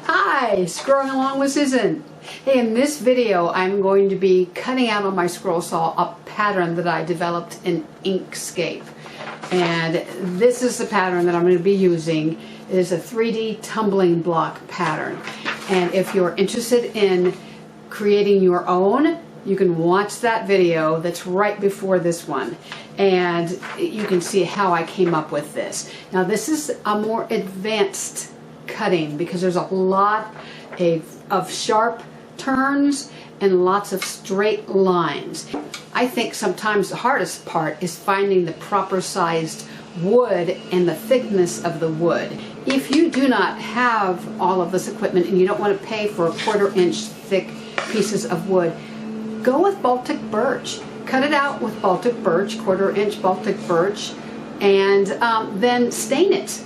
Hi, scrolling along with Susan. Hey, in this video I'm going to be cutting out on my scroll saw a pattern that I developed in Inkscape. And this is the pattern that I'm going to be using. It is a 3D tumbling block pattern. And if you're interested in creating your own, you can watch that video that's right before this one. And you can see how I came up with this. Now this is a more advanced cutting because there's a lot of sharp turns and lots of straight lines. I think sometimes the hardest part is finding the proper sized wood and the thickness of the wood. If you do not have all of this equipment and you don't want to pay for 1/4 inch thick pieces of wood, go with Baltic birch. Cut it out with Baltic birch, 1/4 inch Baltic birch, and then stain it.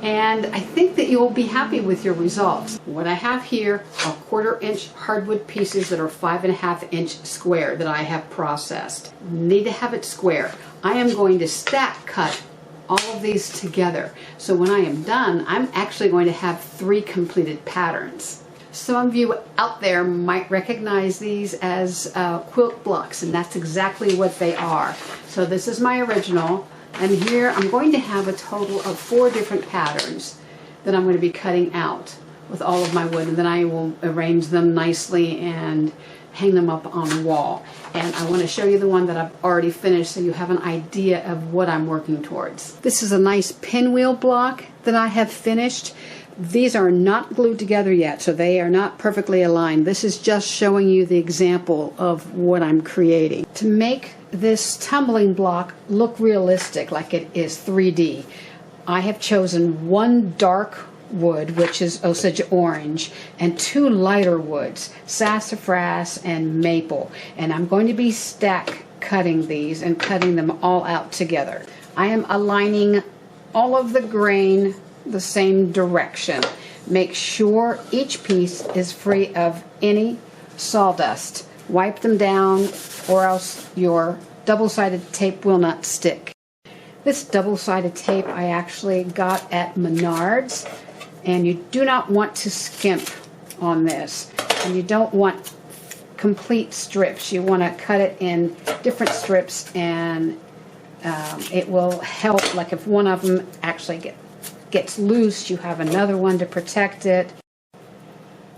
And I think that you'll be happy with your results. What I have here are 1/4 inch hardwood pieces that are 5.5 inch square that I have processed. Need to have it square. I am going to stack cut all of these together. So when I am done, I'm actually going to have 3 completed patterns. Some of you out there might recognize these as quilt blocks, and that's exactly what they are. So this is my original. And here I'm going to have a total of 4 different patterns that I'm going to be cutting out with all of my wood, and then I will arrange them nicely and hang them up on the wall. And I want to show you the one that I've already finished so you have an idea of what I'm working towards. This is a nice pinwheel block that I have finished. These are not glued together yet, so they are not perfectly aligned. This is just showing you the example of what I'm creating. To make this tumbling block look realistic, like it is 3D, I have chosen 1 dark wood, which is Osage orange, and 2 lighter woods, sassafras and maple. And I'm going to be stack cutting these and cutting them all out together. I am aligning all of the grain the same direction. Make sure each piece is free of any sawdust. Wipe them down or else your double-sided tape will not stick. This double-sided tape I actually got at Menards, and you do not want to skimp on this, and you don't want complete strips. You want to cut it in different strips, and it will help. Like if one of them actually gets loose, you have another one to protect it.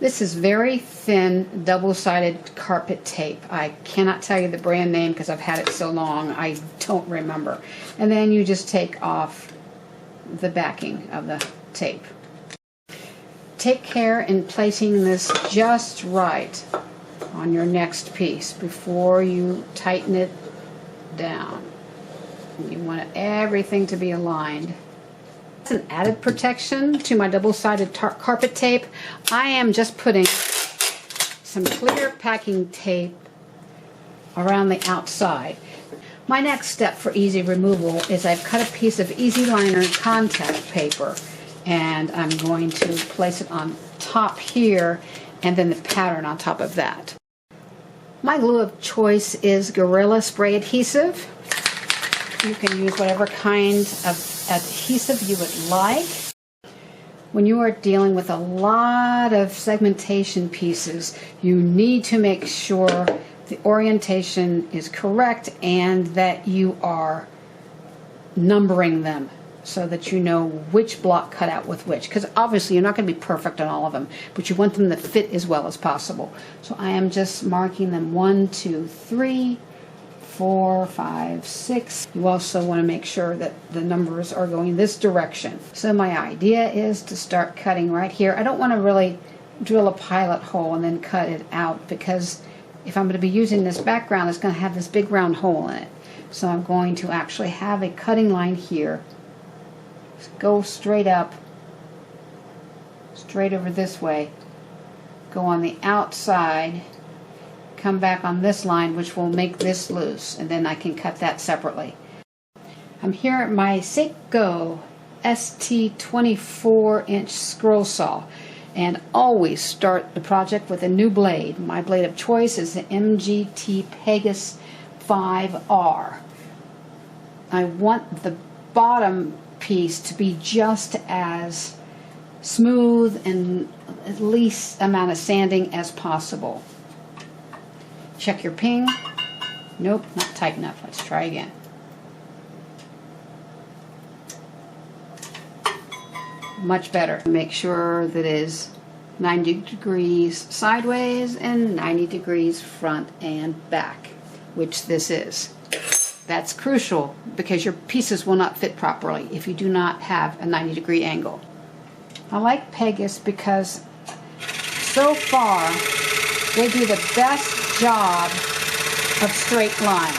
This is very thin double-sided carpet tape. I cannot tell you the brand name because I've had it so long I don't remember. And then you just take off the backing of the tape. Take care in placing this just right on your next piece before you tighten it down. You want everything to be aligned. An added protection to my double-sided carpet tape. I am just putting some clear packing tape around the outside. My next step for easy removal is I've cut a piece of Easy Liner contact paper, and I'm going to place it on top here and then the pattern on top of that. My glue of choice is Gorilla Spray Adhesive. You can use whatever kind of adhesive you would like. When you are dealing with a lot of segmentation pieces, you need to make sure the orientation is correct and that you are numbering them so that you know which block cut out with which, because obviously you're not going to be perfect on all of them, but you want them to fit as well as possible. So I am just marking them 1, 2, 3, 4, 5, 6. You also want to make sure that the numbers are going this direction. So my idea is to start cutting right here. I don't want to really drill a pilot hole and then cut it out, because if I'm going to be using this background, it's going to have this big round hole in it. So I'm going to actually have a cutting line here. Go straight up, straight over this way. Go on the outside. Come back on this line, which will make this loose, and then I can cut that separately. I'm here at my Seiko ST 24-inch scroll saw, and always start the project with a new blade. My blade of choice is the MGT Pegasus 5R. I want the bottom piece to be just as smooth and at least amount of sanding as possible. Check your ping. Nope, not tight enough. Let's try again. Much better. Make sure that it is 90 degrees sideways and 90 degrees front and back, which this is. That's crucial because your pieces will not fit properly if you do not have a 90-degree angle. I like Pegasus because so far they do the best job of straight lines.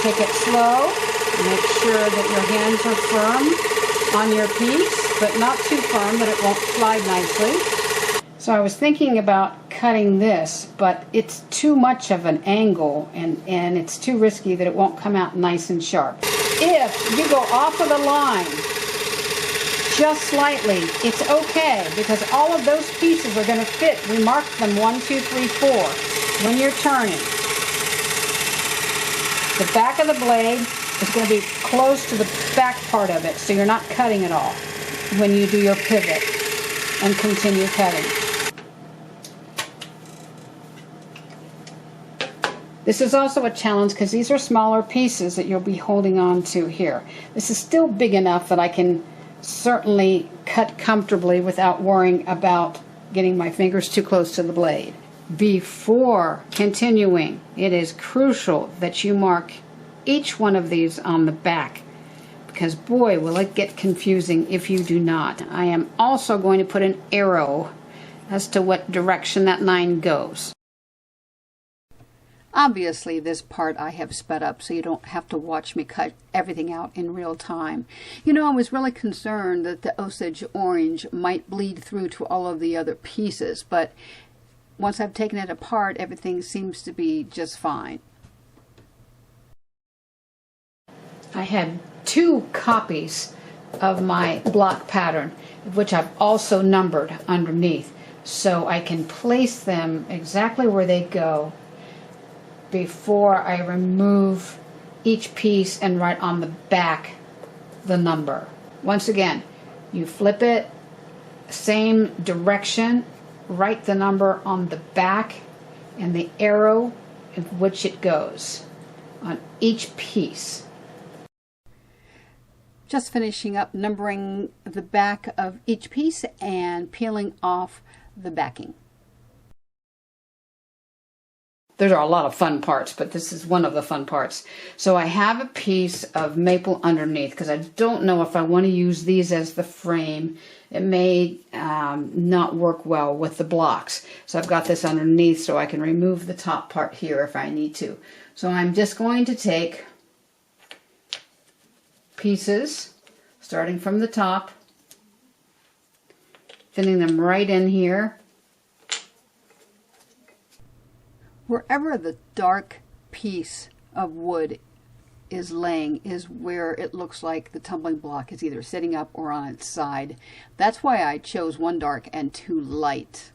Take it slow. Make sure that your hands are firm on your piece, but not too firm that it won't slide nicely. So I was thinking about cutting this, but it's too much of an angle and it's too risky that it won't come out nice and sharp. If you go off of the line just slightly, it's okay because all of those pieces are going to fit. We marked them 1, 2, 3, 4 when you're turning. The back of the blade is going to be close to the back part of it, so you're not cutting it all when you do your pivot and continue cutting. This is also a challenge because these are smaller pieces that you'll be holding on to here. This is still big enough that I can certainly cut comfortably without worrying about getting my fingers too close to the blade. Before continuing, it is crucial that you mark each one of these on the back because boy will it get confusing if you do not. I am also going to put an arrow as to what direction that line goes. Obviously this part I have sped up so you don't have to watch me cut everything out in real time. You know, I was really concerned that the Osage orange might bleed through to all of the other pieces, but once I've taken it apart, everything seems to be just fine. I had 2 copies of my block pattern, which I've also numbered underneath, so I can place them exactly where they go before I remove each piece and write on the back the number. Once again, you flip it, same direction, write the number on the back and the arrow in which it goes on each piece. Just finishing up numbering the back of each piece and peeling off the backing. There are a lot of fun parts, but this is one of the fun parts. So I have a piece of maple underneath because I don't know if I want to use these as the frame. It may not work well with the blocks. So I've got this underneath so I can remove the top part here if I need to. So I'm just going to take pieces starting from the top, fitting them right in here. Wherever the dark piece of wood is laying is where it looks like the tumbling block is either sitting up or on its side. That's why I chose 1 dark and 2 light.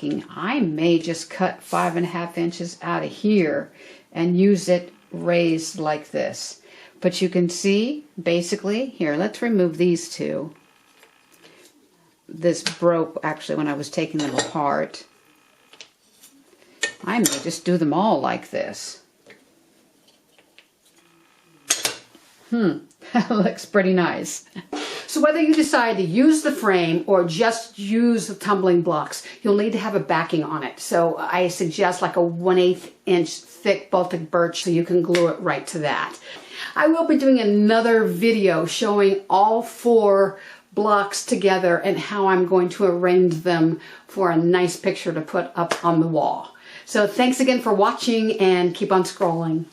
I may just cut 5.5 inches out of here and use it raised like this. But you can see, basically, here, let's remove these 2. This broke, actually, when I was taking them apart. I may just do them all like this. That looks pretty nice. So whether you decide to use the frame or just use the tumbling blocks, you'll need to have a backing on it. So I suggest like a 1/8 inch thick Baltic birch so you can glue it right to that. I will be doing another video showing all 4 blocks together and how I'm going to arrange them for a nice picture to put up on the wall. So thanks again for watching and keep on scrolling.